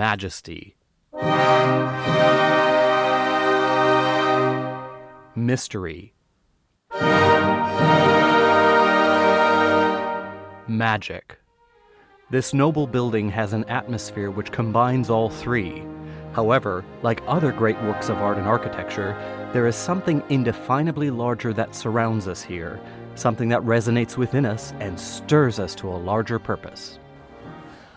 majesty, mystery, magic. This noble building has an atmosphere which combines all three. However, like other great works of art and architecture, there is something indefinably larger that surrounds us here, something that resonates within us and stirs us to a larger purpose.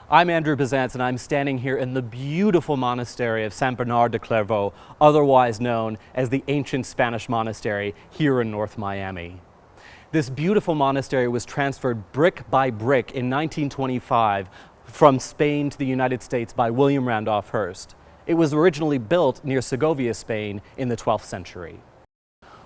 I'm Andrew Bisantz, and I'm standing here in the beautiful monastery of Saint Bernard de Clairvaux, otherwise known as the ancient Spanish monastery here in North Miami. This beautiful monastery was transferred brick by brick in 1925 from Spain to the United States by William Randolph Hearst. It was originally built near Segovia, Spain in the 12th century.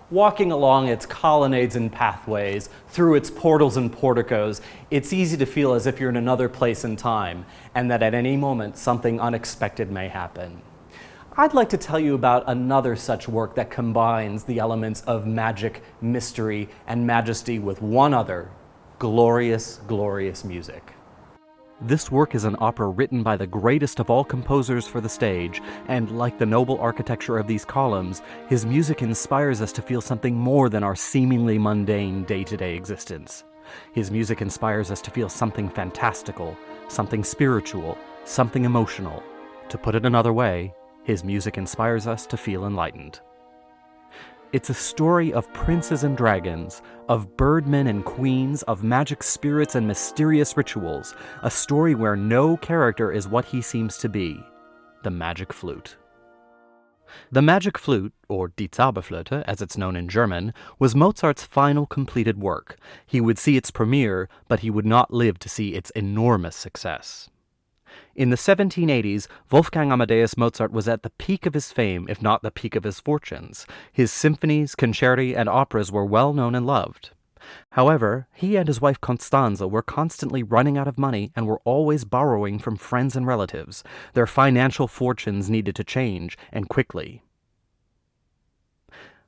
Walking along its colonnades and pathways, through its portals and porticos, it's easy to feel as if you're in another place and time, and that at any moment something unexpected may happen. I'd like to tell you about another such work that combines the elements of magic, mystery, and majesty with one other: glorious, glorious music. This work is an opera written by the greatest of all composers for the stage, and like the noble architecture of these columns, his music inspires us to feel something more than our seemingly mundane day-to-day existence. His music inspires us to feel something fantastical, something spiritual, something emotional. To put it another way, his music inspires us to feel enlightened. It's a story of princes and dragons, of birdmen and queens, of magic spirits and mysterious rituals, a story where no character is what he seems to be: the Magic Flute. The Magic Flute, or Die Zauberflöte as it's known in German, was Mozart's final completed work. He would see its premiere, but he would not live to see its enormous success. In the 1780s, Wolfgang Amadeus Mozart was at the peak of his fame, if not the peak of his fortunes. His symphonies, concerti, and operas were well known and loved. However, he and his wife Constanze were constantly running out of money and were always borrowing from friends and relatives. Their financial fortunes needed to change, and quickly.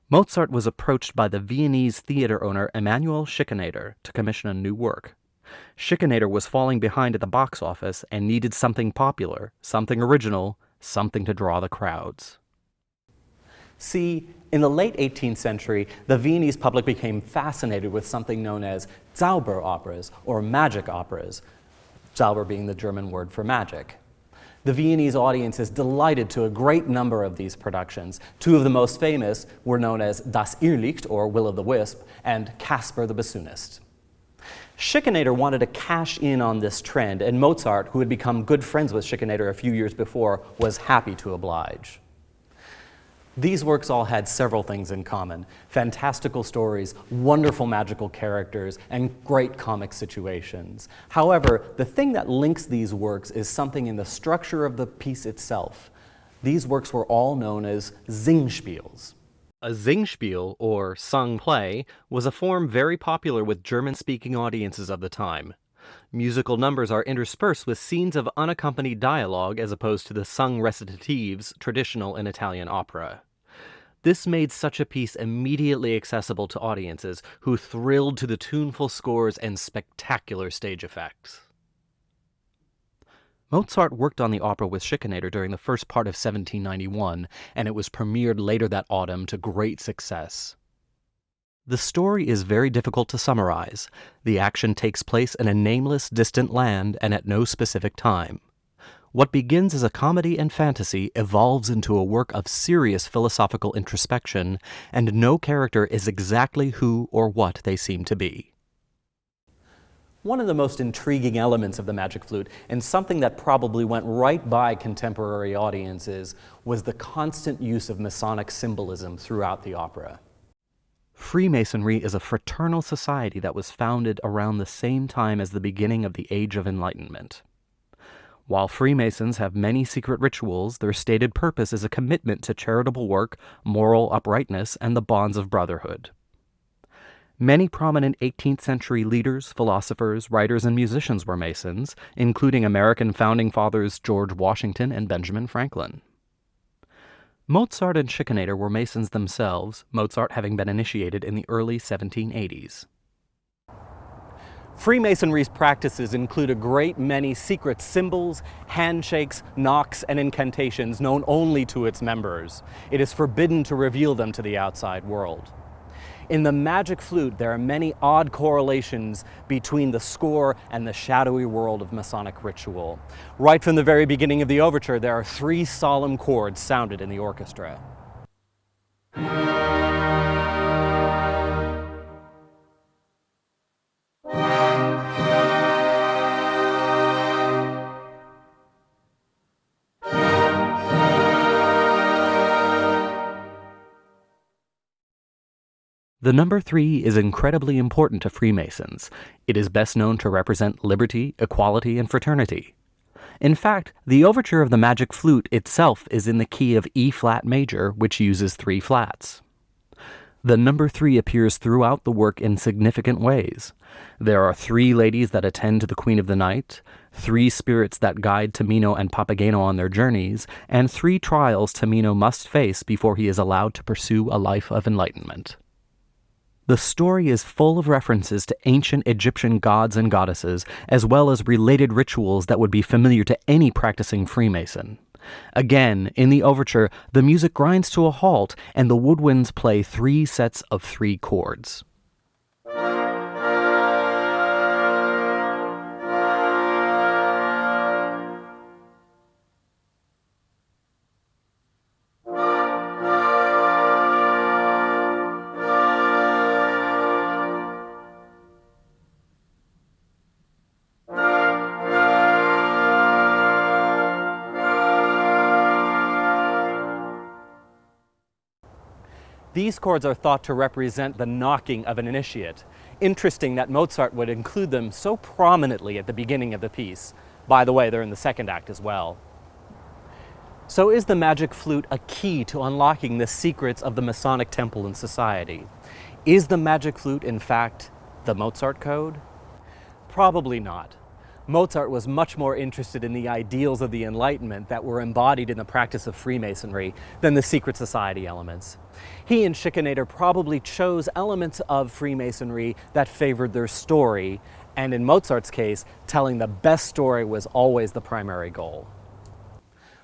Mozart was approached by the Viennese theater owner Emanuel Schikaneder to commission a new work. Schikaneder was falling behind at the box office and needed something popular, something original, something to draw the crowds. See, in the late 18th century, the Viennese public became fascinated with something known as Zauber operas, or magic operas, Zauber being the German word for magic. The Viennese audience is delighted to a great number of these productions. Two of the most famous were known as Das Irrlicht, or Will o' the Wisp, and Casper the Bassoonist. Schikaneder wanted to cash in on this trend, and Mozart, who had become good friends with Schikaneder a few years before, was happy to oblige. These works all had several things in common: fantastical stories, wonderful magical characters, and great comic situations. However, the thing that links these works is something in the structure of the piece itself. These works were all known as Singspiels. A Singspiel, or sung play, was a form very popular with German-speaking audiences of the time. Musical numbers are interspersed with scenes of unaccompanied dialogue as opposed to the sung recitatives traditional in Italian opera. This made such a piece immediately accessible to audiences who thrilled to the tuneful scores and spectacular stage effects. Mozart worked on the opera with Schikaneder during the first part of 1791, and it was premiered later that autumn to great success. The story is very difficult to summarize. The action takes place in a nameless, distant land and at no specific time. What begins as a comedy and fantasy evolves into a work of serious philosophical introspection, and no character is exactly who or what they seem to be. One of the most intriguing elements of the Magic Flute, and something that probably went right by contemporary audiences, was the constant use of Masonic symbolism throughout the opera. Freemasonry is a fraternal society that was founded around the same time as the beginning of the Age of Enlightenment. While Freemasons have many secret rituals, their stated purpose is a commitment to charitable work, moral uprightness, and the bonds of brotherhood. Many prominent 18th century leaders, philosophers, writers, and musicians were Masons, including American founding fathers George Washington and Benjamin Franklin. Mozart and Schikaneder were Masons themselves, Mozart having been initiated in the early 1780s. Freemasonry's practices include a great many secret symbols, handshakes, knocks, and incantations known only to its members. It is forbidden to reveal them to the outside world. In the Magic Flute, there are many odd correlations between the score and the shadowy world of Masonic ritual. Right from the very beginning of the overture, there are 3 solemn chords sounded in the orchestra. The number 3 is incredibly important to Freemasons. It is best known to represent liberty, equality, and fraternity. In fact, the overture of the Magic Flute itself is in the key of E-flat major, which uses 3 flats. The number 3 appears throughout the work in significant ways. There are 3 ladies that attend to the Queen of the Night, 3 spirits that guide Tamino and Papageno on their journeys, and 3 trials Tamino must face before he is allowed to pursue a life of enlightenment. The story is full of references to ancient Egyptian gods and goddesses, as well as related rituals that would be familiar to any practicing Freemason. Again, in the overture, the music grinds to a halt, and the woodwinds play 3 sets of 3 chords. These chords are thought to represent the knocking of an initiate. Interesting that Mozart would include them so prominently at the beginning of the piece. By the way, they're in the second act as well. So is the Magic Flute a key to unlocking the secrets of the Masonic temple and society? Is the Magic Flute, in fact, the Mozart Code? Probably not. Mozart was much more interested in the ideals of the Enlightenment that were embodied in the practice of Freemasonry than the secret society elements. He and Schikaneder probably chose elements of Freemasonry that favored their story, and in Mozart's case, telling the best story was always the primary goal.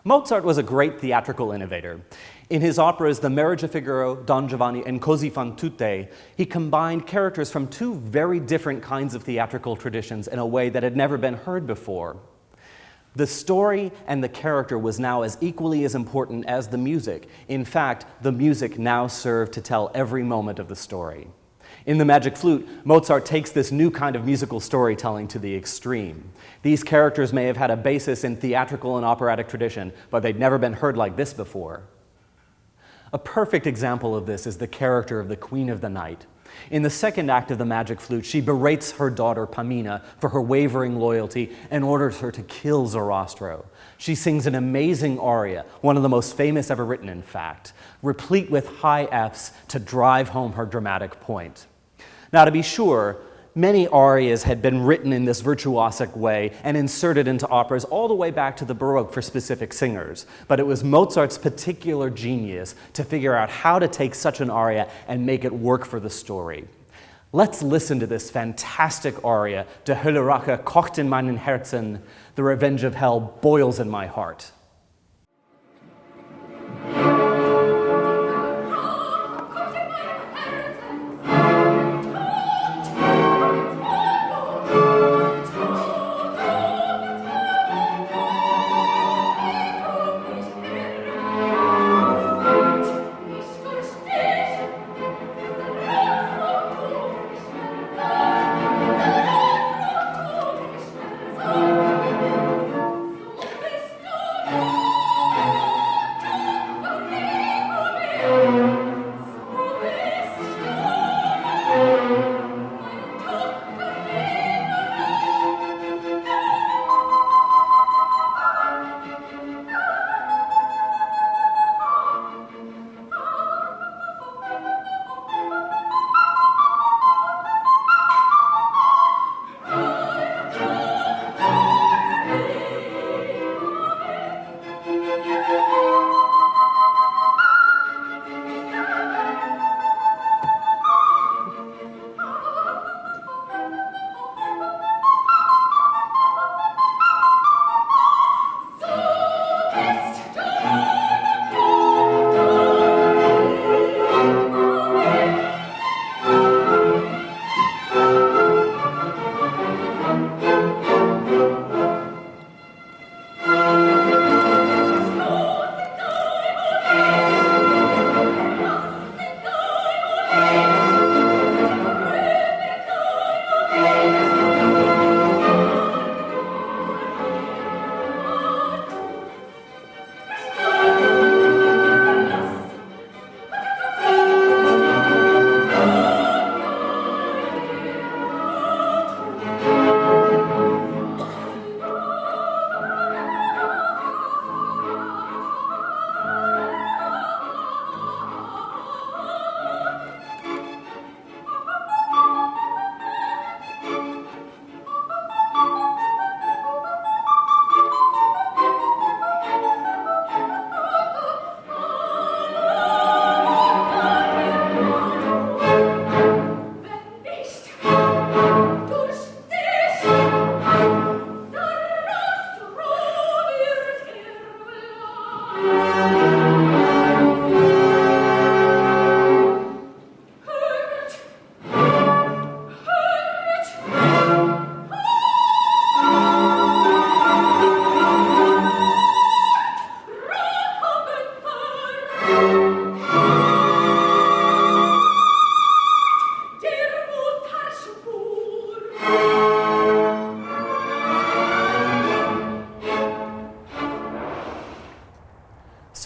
Mozart was a great theatrical innovator. In his operas The Marriage of Figaro, Don Giovanni, and Così fan tutte, he combined characters from 2 very different kinds of theatrical traditions in a way that had never been heard before. The story and the character was now as equally as important as the music. In fact, the music now served to tell every moment of the story. In the Magic Flute, Mozart takes this new kind of musical storytelling to the extreme. These characters may have had a basis in theatrical and operatic tradition, but they'd never been heard like this before. A perfect example of this is the character of the Queen of the Night. In the second act of the Magic Flute, she berates her daughter Pamina for her wavering loyalty and orders her to kill Zoroastro. She sings an amazing aria, one of the most famous ever written, in fact, replete with high Fs to drive home her dramatic point. Now, to be sure, many arias had been written in this virtuosic way and inserted into operas all the way back to the Baroque for specific singers. But it was Mozart's particular genius to figure out how to take such an aria and make it work for the story. Let's listen to this fantastic aria, Die Hölle Rache kocht in meinen Herzen, The Revenge of Hell boils in my heart.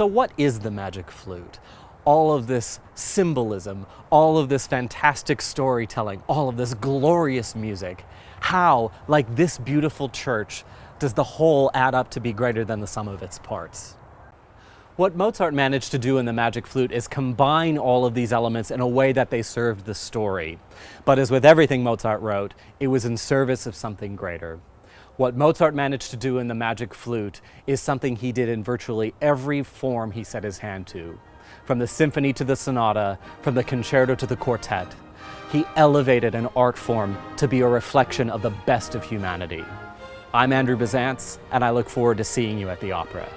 So what is the Magic Flute? All of this symbolism, all of this fantastic storytelling, all of this glorious music. How, like this beautiful church, does the whole add up to be greater than the sum of its parts? What Mozart managed to do in the Magic Flute is combine all of these elements in a way that they served the story. But as with everything Mozart wrote, it was in service of something greater. What Mozart managed to do in the Magic Flute is something he did in virtually every form he set his hand to. From the symphony to the sonata, from the concerto to the quartet, he elevated an art form to be a reflection of the best of humanity. I'm Andrew Bisantz, and I look forward to seeing you at the opera.